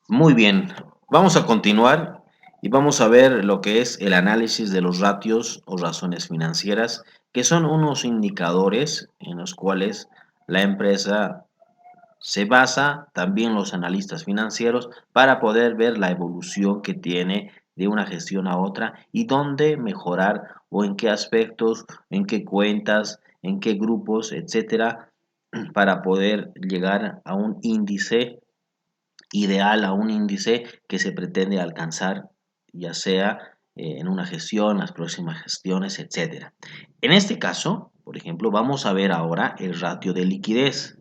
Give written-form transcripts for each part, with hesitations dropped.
Muy bien, vamos a continuar y vamos a ver lo que es el análisis de los ratios o razones financieras, que son unos indicadores en los cuales la empresa se basa, también los analistas financieros, para poder ver la evolución que tiene de una gestión a otra y dónde mejorar o en qué aspectos, en qué cuentas, en qué grupos, etcétera, para poder llegar a un índice ideal, a un índice que se pretende alcanzar, ya sea en una gestión, las próximas gestiones, etcétera. En este caso, por ejemplo, vamos a ver ahora el ratio de liquidez.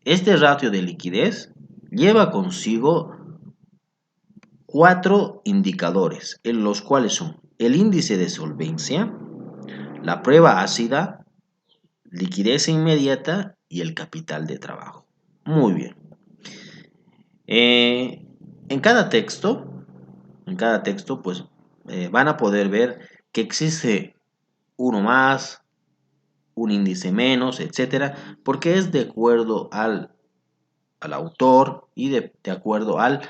Este ratio de liquidez lleva consigo cuatro indicadores, en los cuales son el índice de solvencia, la prueba ácida, liquidez inmediata y el capital de trabajo. Muy bien. Eh, en cada texto, pues van a poder ver que existe uno más, un índice menos, etcétera, porque es de acuerdo al autor y de acuerdo al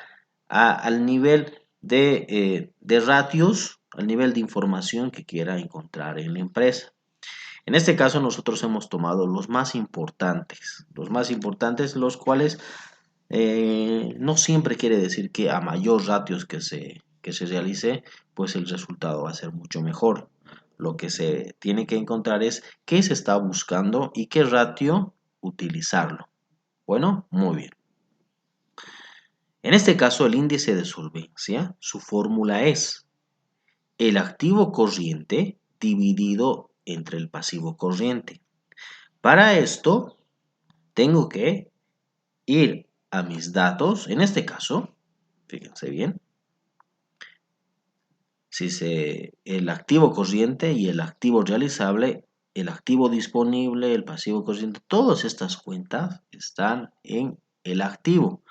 nivel de ratios, al nivel de información que quiera encontrar en la empresa. En este caso nosotros hemos tomado los más importantes, los cuales no siempre quiere decir que a mayor ratios que se realice, pues el resultado va a ser mucho mejor. Lo que se tiene que encontrar es qué se está buscando y qué ratio utilizarlo. Bueno, muy bien. En este caso, el índice de solvencia, su fórmula es el activo corriente dividido entre el pasivo corriente. Para esto, tengo que ir a mis datos. En este caso, fíjense bien, el activo corriente y el activo realizable, el activo disponible, el pasivo corriente, todas estas cuentas están en el activo.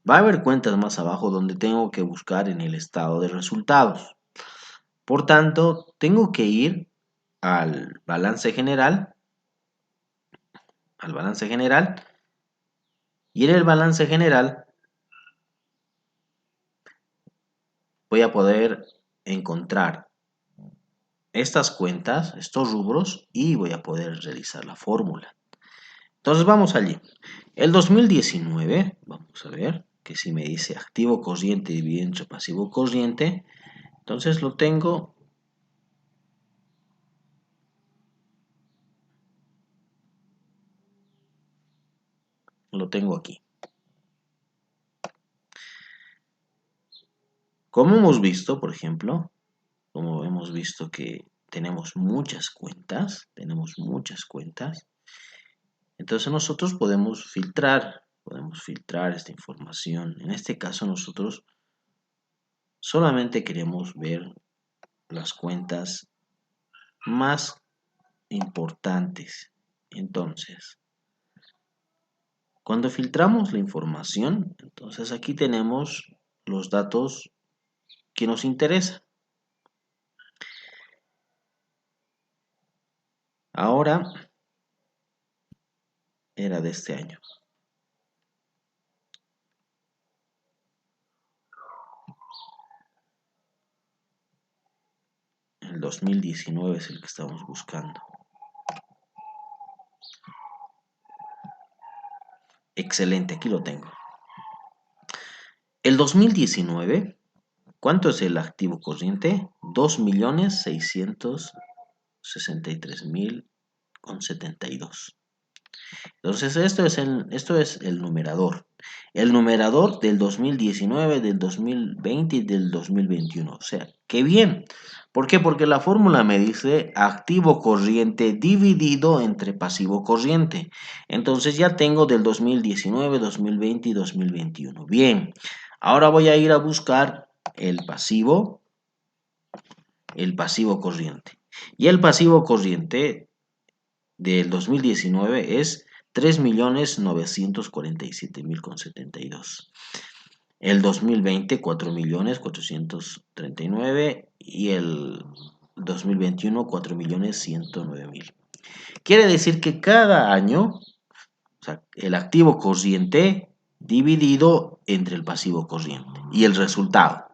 Va a haber cuentas más abajo donde tengo que buscar en el estado de resultados. Por tanto, tengo que ir al balance general, al balance general, y en el balance general voy a poder encontrar estas cuentas, estos rubros, y voy a poder realizar la fórmula. Entonces vamos allí. El 2019, vamos a ver, que si me dice activo corriente dividido entre pasivo corriente, entonces lo tengo aquí. Como hemos visto, por ejemplo, como hemos visto que tenemos muchas cuentas, entonces nosotros podemos filtrar esta información. En este caso nosotros solamente queremos ver las cuentas más importantes. Entonces, cuando filtramos la información, entonces aquí tenemos los datos que nos interesan. Ahora era de este año. El 2019 es el que estamos buscando. Excelente, aquí lo tengo. El 2019, ¿cuánto es el activo corriente? 2.663.000,72. Entonces, esto es el numerador. El numerador del 2019, del 2020 y del 2021. O sea, qué bien. ¿Por qué? Porque la fórmula me dice activo corriente dividido entre pasivo corriente. Entonces ya tengo del 2019, 2020 y 2021. Bien. Ahora voy a ir a buscar el pasivo corriente. Y el pasivo corriente del 2019 es 3.947.072. El 2020, 4.439.000 y el 2021, 4.109.000. Quiere decir que cada año, o sea, el activo corriente dividido entre el pasivo corriente. Y el resultado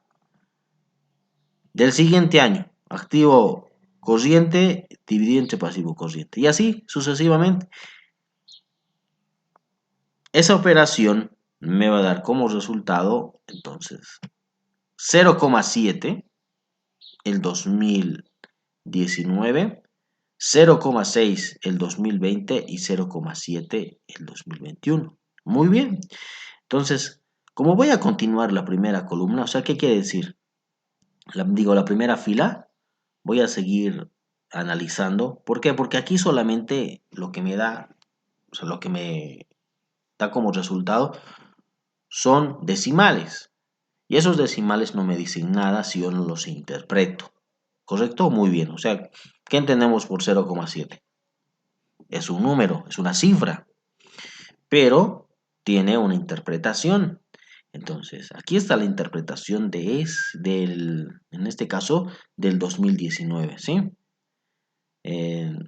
del siguiente año, activo corriente dividido entre pasivo corriente. Y así sucesivamente. Esa operación me va a dar como resultado, entonces, 0,7 el 2019, 0,6 el 2020 y 0,7 el 2021. Muy bien. Entonces, como voy a continuar la primera columna, o sea, ¿qué quiere decir? La primera fila, voy a seguir analizando. ¿Por qué? Porque aquí solamente lo que me da, o sea, lo que me da como resultado son decimales. Y esos decimales no me dicen nada si yo no los interpreto. ¿Correcto? Muy bien. O sea, ¿qué entendemos por 0,7? Es un número, es una cifra, pero tiene una interpretación. Entonces, aquí está la interpretación en este caso, del 2019, ¿sí?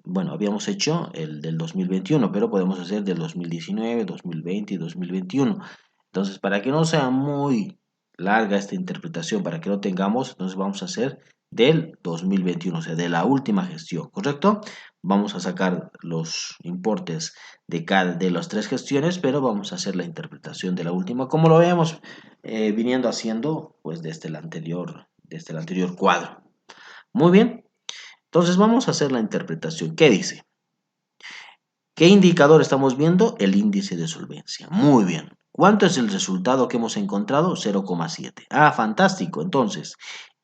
Bueno, habíamos hecho el del 2021, pero podemos hacer del 2019, 2020 y 2021. Entonces, para que no sea muy larga esta interpretación, para que lo tengamos, entonces vamos a hacer del 2021, o sea, de la última gestión, ¿correcto? Vamos a sacar los importes de las tres gestiones, pero vamos a hacer la interpretación de la última, como lo habíamos viniendo haciendo, pues, desde el anterior cuadro. Muy bien. Entonces vamos a hacer la interpretación. ¿Qué dice? ¿Qué indicador estamos viendo? El índice de solvencia. Muy bien. ¿Cuánto es el resultado que hemos encontrado? 0,7. Ah, fantástico. Entonces,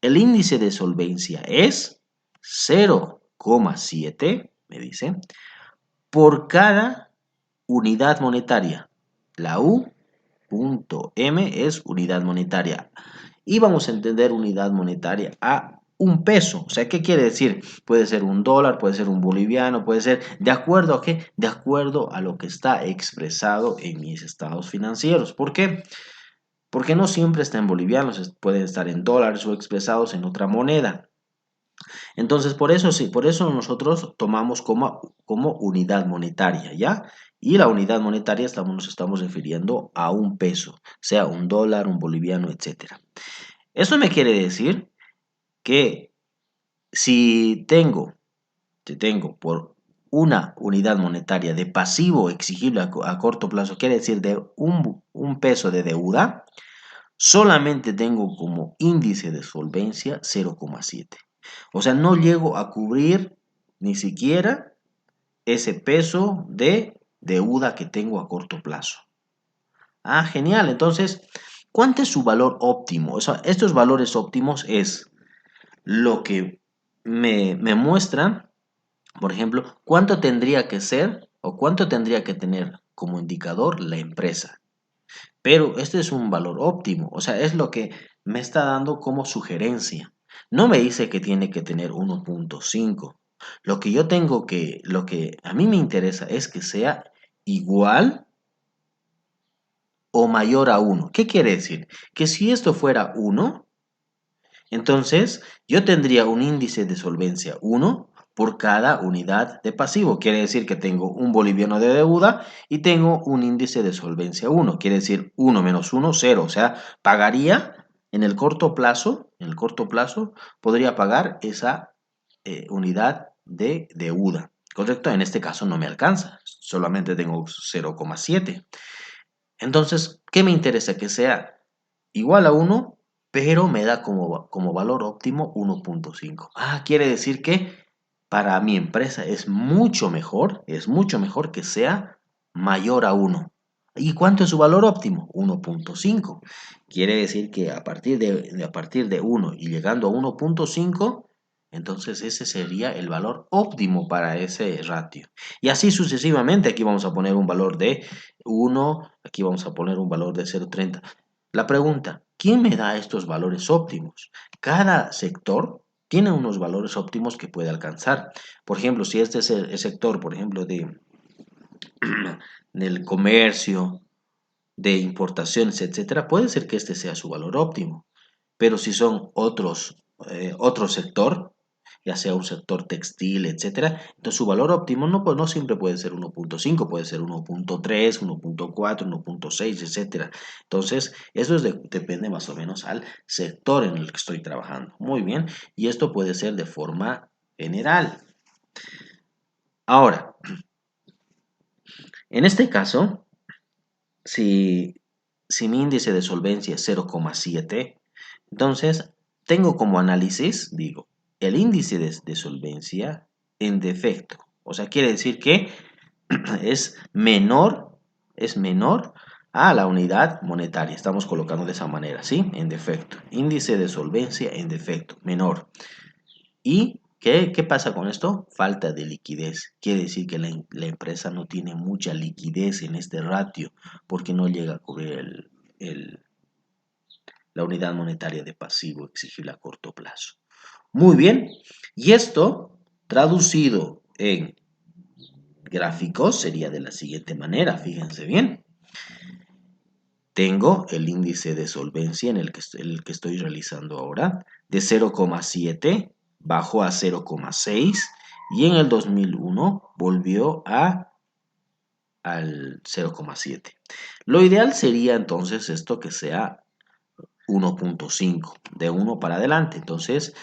el índice de solvencia es 0,7, me dice, por cada unidad monetaria. La U.M es unidad monetaria. Y vamos a entender unidad monetaria a un peso. O sea, ¿qué quiere decir? Puede ser un dólar, puede ser un boliviano, puede ser de acuerdo a qué? De acuerdo a lo que está expresado en mis estados financieros. ¿Por qué? Porque no siempre está en bolivianos, pueden estar en dólares o expresados en otra moneda. Entonces, por eso sí, por eso nosotros tomamos como unidad monetaria, ¿ya? Y la unidad monetaria nos estamos refiriendo a un peso, sea un dólar, un boliviano, etcétera. Eso me quiere decir que si tengo por una unidad monetaria de pasivo exigible a corto plazo, quiere decir de un peso de deuda, solamente tengo como índice de solvencia 0,7. O sea, no llego a cubrir ni siquiera ese peso de deuda que tengo a corto plazo. Ah, genial. Entonces, ¿cuánto es su valor óptimo? O sea, estos valores óptimos es lo que me muestran, por ejemplo, cuánto tendría que ser o cuánto tendría que tener como indicador la empresa. Pero este es un valor óptimo, o sea, es lo que me está dando como sugerencia. No me dice que tiene que tener 1,5. Lo que a mí me interesa es que sea igual o mayor a 1. ¿Qué quiere decir? Que si esto fuera 1, entonces yo tendría un índice de solvencia 1 por cada unidad de pasivo. Quiere decir que tengo un boliviano de deuda y tengo un índice de solvencia 1. Quiere decir 1 menos 1, 0. O sea, pagaría en el corto plazo, podría pagar esa unidad de deuda. ¿Correcto? En este caso no me alcanza. Solamente tengo 0,7. Entonces, ¿qué me interesa? Que sea igual a 1, pero me da como valor óptimo 1,5. Ah, quiere decir que para mi empresa es mucho mejor que sea mayor a 1. ¿Y cuánto es su valor óptimo? 1,5. Quiere decir que a partir de 1 y llegando a 1,5, entonces ese sería el valor óptimo para ese ratio. Y así sucesivamente, aquí vamos a poner un valor de 1, aquí vamos a poner un valor de 0,30. La pregunta, ¿quién me da estos valores óptimos? Cada sector tiene unos valores óptimos que puede alcanzar. Por ejemplo, si este es el sector, por ejemplo, del comercio, de importaciones, etcétera, puede ser que este sea su valor óptimo. Pero si son otro sector, ya sea un sector textil, etcétera. Entonces su valor óptimo no siempre puede ser 1.5, puede ser 1.3, 1.4, 1.6, etcétera. Entonces eso depende más o menos al sector en el que estoy trabajando. Muy bien, y esto puede ser de forma general. Ahora, en este caso, si, si mi índice de solvencia es 0,7, entonces tengo como análisis, digo, el índice de solvencia en defecto. O sea, quiere decir que es menor a la unidad monetaria. Estamos colocando de esa manera, ¿sí? En defecto. Índice de solvencia en defecto, menor. ¿Y qué pasa con esto? Falta de liquidez. Quiere decir que la empresa no tiene mucha liquidez en este ratio porque no llega a cubrir la unidad monetaria de pasivo exigible a corto plazo. Muy bien. Y esto, traducido en gráficos, sería de la siguiente manera. Fíjense bien. Tengo el índice de solvencia en el que estoy realizando ahora de 0,7, bajó a 0,6 y en el 2001 volvió al 0,7. Lo ideal sería entonces esto que sea 1.5, de 1 para adelante. Entonces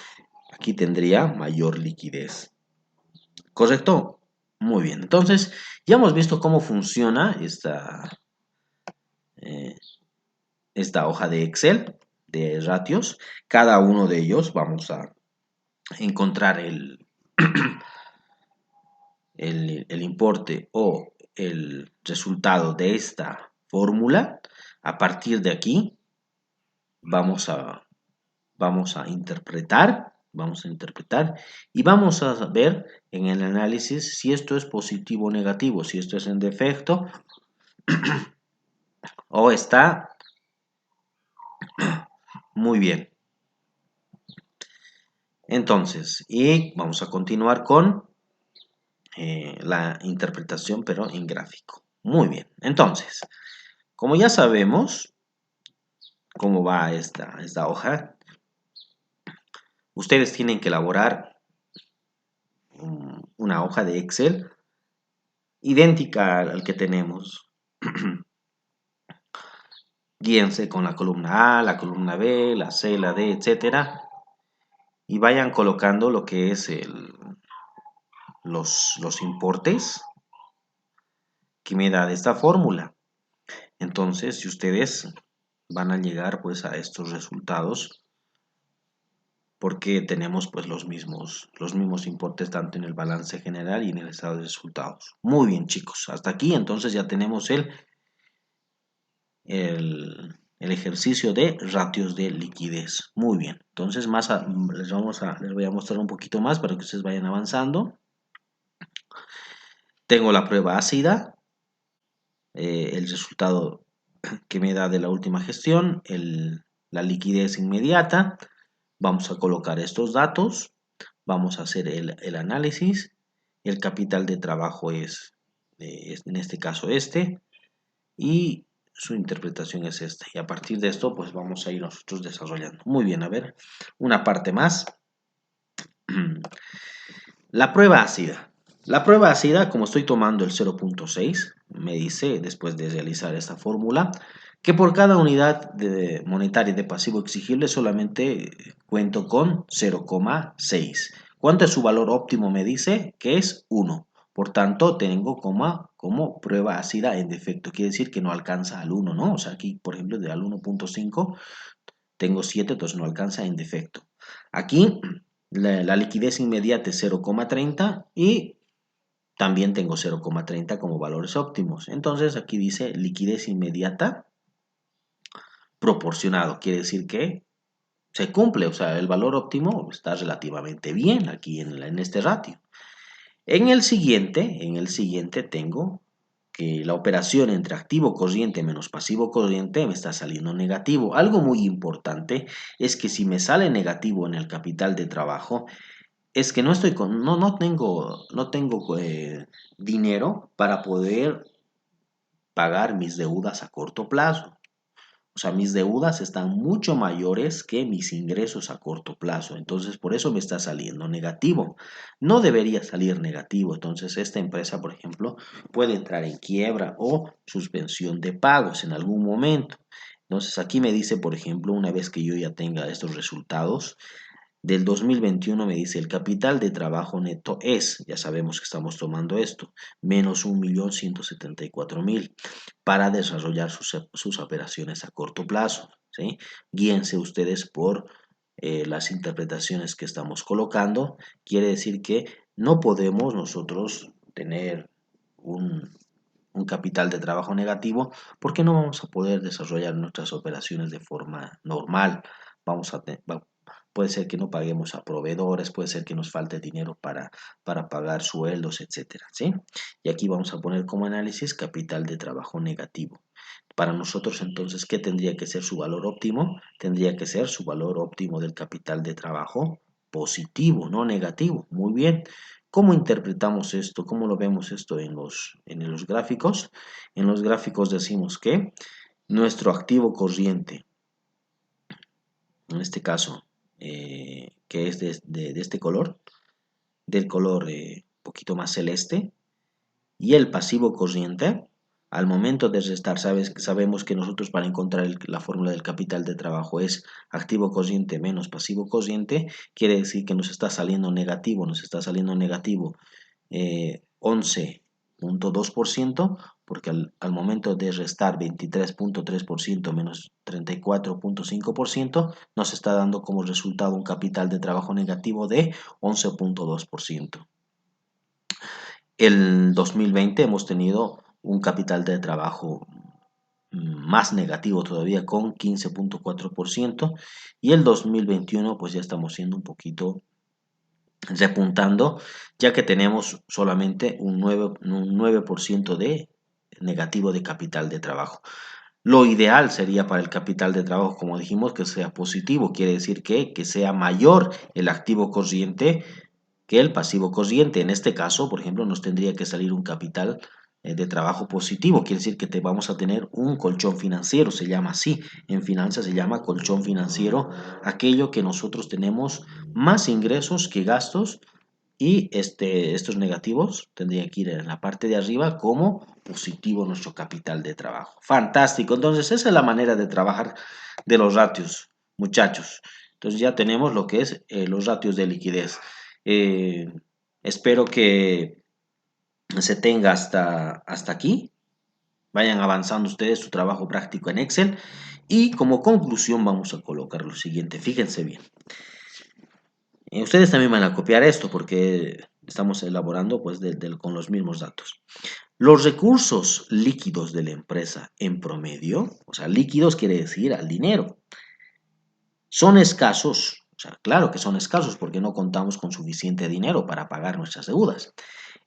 aquí tendría mayor liquidez. ¿Correcto? Muy bien. Entonces ya hemos visto cómo funciona eh, esta hoja de Excel de ratios. Cada uno de ellos vamos a encontrar el importe o el resultado de esta fórmula. A partir de aquí vamos a interpretar y vamos a ver en el análisis si esto es positivo o negativo, si esto es en defecto o está muy bien. Entonces, y vamos a continuar con la interpretación, pero en gráfico. Muy bien. Entonces, como ya sabemos cómo va esta hoja, ustedes tienen que elaborar una hoja de Excel idéntica al que tenemos. Guíense con la columna A, la columna B, la C, la D, etcétera, y vayan colocando lo que es los importes que me da de esta fórmula. Entonces, si ustedes van a llegar pues a estos resultados, porque tenemos pues los mismos importes tanto en el balance general y en el estado de resultados. Muy bien, chicos, hasta aquí entonces ya tenemos el ejercicio de ratios de liquidez. Muy bien, entonces les voy a mostrar un poquito más para que ustedes vayan avanzando. Tengo la prueba ácida, el resultado que me da de la última gestión, la liquidez inmediata. Vamos a colocar estos datos, vamos a hacer el análisis. El capital de trabajo es en este caso y su interpretación es esta. Y a partir de esto, pues vamos a ir nosotros desarrollando. Muy bien, a ver, una parte más. La prueba ácida. La prueba ácida, como estoy tomando el 0.6, me dice, después de realizar esta fórmula, que por cada unidad monetaria de pasivo exigible solamente cuento con 0,6. ¿Cuánto es su valor óptimo? Me dice que es 1. Por tanto, tengo como prueba ácida en defecto. Quiere decir que no alcanza al 1, ¿no? O sea, aquí, por ejemplo, al 1.5 tengo 7, entonces no alcanza en defecto. Aquí la liquidez inmediata es 0,30 y también tengo 0,30 como valores óptimos. Entonces aquí dice liquidez inmediata proporcionado. Quiere decir que se cumple, o sea, el valor óptimo está relativamente bien aquí en este ratio. En el siguiente tengo que la operación entre activo corriente menos pasivo corriente me está saliendo negativo. Algo muy importante es que si me sale negativo en el capital de trabajo, es que no tengo dinero para poder pagar mis deudas a corto plazo. O sea, mis deudas están mucho mayores que mis ingresos a corto plazo. Entonces, por eso me está saliendo negativo. No debería salir negativo. Entonces, esta empresa, por ejemplo, puede entrar en quiebra o suspensión de pagos en algún momento. Entonces, aquí me dice, por ejemplo, una vez que yo ya tenga estos resultados, del 2021 me dice el capital de trabajo neto es, ya sabemos que estamos tomando esto, menos 1.174.000 para desarrollar sus operaciones a corto plazo. ¿Sí? Guíense ustedes por las interpretaciones que estamos colocando. Quiere decir que no podemos nosotros tener un capital de trabajo negativo porque no vamos a poder desarrollar nuestras operaciones de forma normal. Vamos a puede ser que no paguemos a proveedores, puede ser que nos falte dinero para pagar sueldos, etcétera, ¿sí? Y aquí vamos a poner como análisis capital de trabajo negativo. Para nosotros entonces, ¿qué tendría que ser su valor óptimo? Tendría que ser su valor óptimo del capital de trabajo positivo, no negativo. Muy bien. ¿Cómo interpretamos esto? ¿Cómo lo vemos esto en los gráficos? En los gráficos decimos que nuestro activo corriente, en este caso, que es de este color, del color poquito más celeste, y el pasivo corriente, al momento de restar, sabemos que nosotros para encontrar la fórmula del capital de trabajo es activo corriente menos pasivo corriente, quiere decir que nos está saliendo negativo 11.2%, porque al momento de restar 23.3% menos 34.5%, nos está dando como resultado un capital de trabajo negativo de 11.2%. El 2020 hemos tenido un capital de trabajo más negativo todavía con 15.4% y el 2021 pues ya estamos siendo un poquito repuntando, ya que tenemos solamente un 9% de negativo de capital de trabajo. Lo ideal sería para el capital de trabajo, como dijimos, que sea positivo, quiere decir que sea mayor el activo corriente que el pasivo corriente. En este caso, por ejemplo, nos tendría que salir un capital de trabajo positivo, quiere decir que vamos a tener un colchón financiero, se llama así, en finanzas se llama colchón financiero, aquello que nosotros tenemos más ingresos que gastos y estos negativos tendrían que ir en la parte de arriba como positivo nuestro capital de trabajo. Fantástico, entonces esa es la manera de trabajar de los ratios, muchachos. Entonces ya tenemos lo que es los ratios de liquidez. Eh, Espero que se tenga hasta aquí. Vayan avanzando ustedes su trabajo práctico en Excel. Y como conclusión vamos a colocar lo siguiente. Fíjense bien. Ustedes también van a copiar esto porque estamos elaborando pues con los mismos datos. Los recursos líquidos de la empresa en promedio, o sea, líquidos quiere decir al dinero, son escasos. O sea, claro que son escasos porque no contamos con suficiente dinero para pagar nuestras deudas.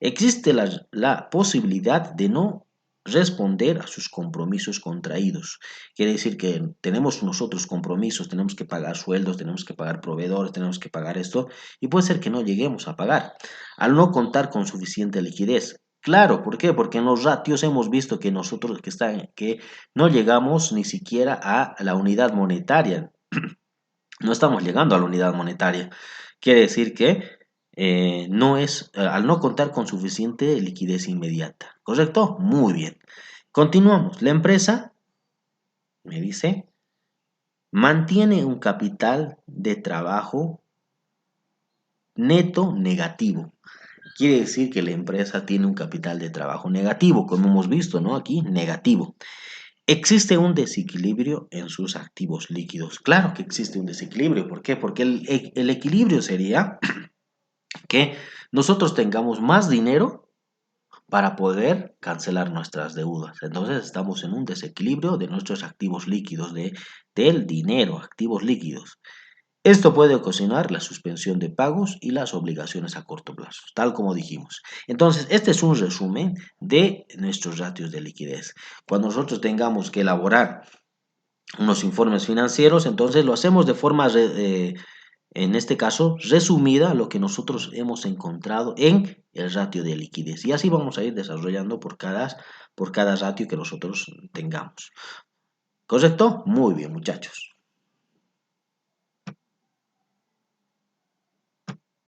Existe la posibilidad de no responder a sus compromisos contraídos. Quiere decir que tenemos nosotros compromisos, tenemos que pagar sueldos, tenemos que pagar proveedores, tenemos que pagar esto, y puede ser que no lleguemos a pagar. Al no contar con suficiente liquidez. Claro, ¿por qué? Porque en los ratios hemos visto que nosotros que no llegamos ni siquiera a la unidad monetaria. No estamos llegando a la unidad monetaria. Quiere decir que al no contar con suficiente liquidez inmediata. ¿Correcto? Muy bien. Continuamos. La empresa, me dice, mantiene un capital de trabajo neto negativo. Quiere decir que la empresa tiene un capital de trabajo negativo, como hemos visto, ¿no? Aquí, negativo. ¿Existe un desequilibrio en sus activos líquidos? Claro que existe un desequilibrio. ¿Por qué? Porque el equilibrio sería que nosotros tengamos más dinero para poder cancelar nuestras deudas. Entonces estamos en un desequilibrio de nuestros activos líquidos, del dinero, activos líquidos. Esto puede ocasionar la suspensión de pagos y las obligaciones a corto plazo, tal como dijimos. Entonces, este es un resumen de nuestros ratios de liquidez. Cuando nosotros tengamos que elaborar unos informes financieros, entonces lo hacemos de forma, en este caso, resumida lo que nosotros hemos encontrado en el ratio de liquidez. Y así vamos a ir desarrollando por cada ratio que nosotros tengamos. ¿Correcto? Muy bien, muchachos.